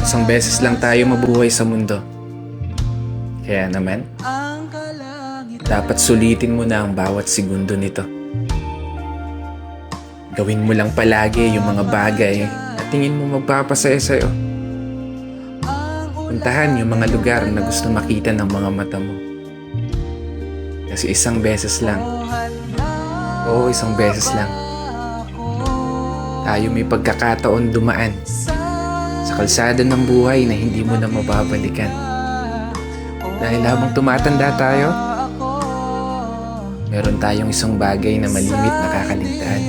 Isang beses lang tayo mabuhay sa mundo. Kaya naman, dapat sulitin mo na ang bawat segundo nito. Gawin mo lang palagi yung mga bagay na tingin mo magpapasaya sa'yo. Puntahan yung mga lugar na gusto makita ng mga mata mo. Kasi isang beses lang, oo, isang beses lang, tayo may pagkakataon dumaan sa kalsada ng buhay na hindi mo na mababalikan. Dahil habang tumatanda tayo, meron tayong isang bagay na malimit na kakaligtaan.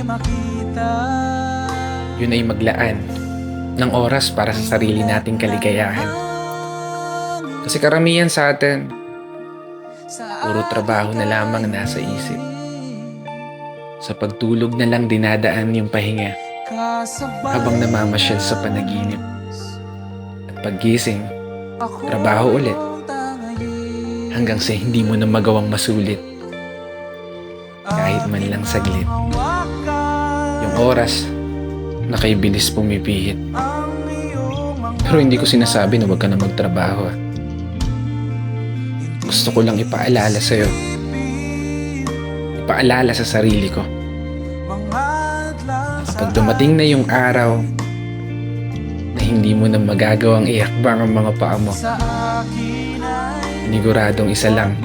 Yun ay maglaan ng oras para sa sarili nating kaligayahan. Kasi karamihan sa atin, puro trabaho na lamang nasa isip. Sa pagtulog na lang dinadaan yung pahinga habang namamasyal sa panaginip. At paggising, trabaho ulit hanggang sa hindi mo na magawang masulit kahit man lang saglit. Yung oras na kay bilis pumipihit. Pero hindi ko sinasabi na huwag ka na magtrabaho. Gusto ko lang ipaalala sa'yo, ipaalala sa sarili ko, kapag dumating na yung araw na hindi mo na magagawang iakbang ang mga paa mo, siniguradong isa lang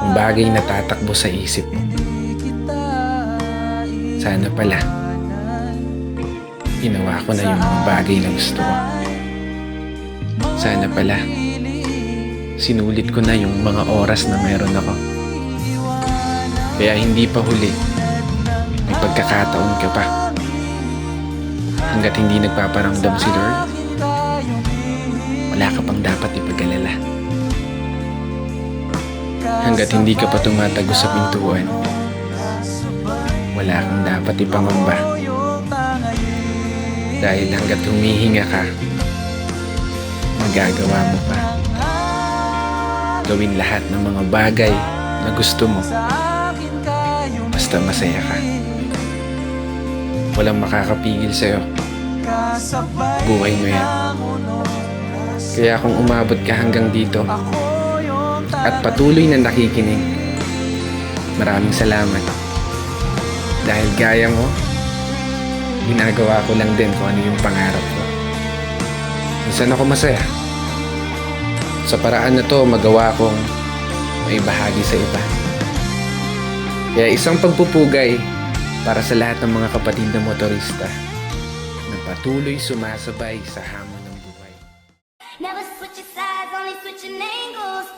ang bagay na tatakbo sa isip mo. Sana pala ginawa ko na yung mga bagay na gusto ko. Sana pala sinulit ko na yung mga oras na meron ako. Kaya hindi pa huli, may pagkakataon ka pa. Hanggat hindi nagpaparamdam si Lord, wala ka pang dapat ipag-alala. Hanggat hindi ka pa tumatago sa pintuan, wala kang dapat ipangamba. Dahil hanggat humihinga ka, magagawa mo pa. Gawin lahat ng mga bagay na gusto mo, basta masaya ka. Walang makakapigil sa'yo. Buhay mo yan. Kaya kung umabot ka hanggang dito at patuloy na nakikinig, maraming salamat. Dahil gaya mo, ginagawa ko lang din kung ano yung pangarap ko. Minsan ako masaya. Sa paraan na to, magawa kong may bahagi sa iba. Kaya isang pagpupugay para sa lahat ng mga kapatid na motorista na patuloy sumasabay sa hamon ng buhay. Never switch your sides, only switching angles.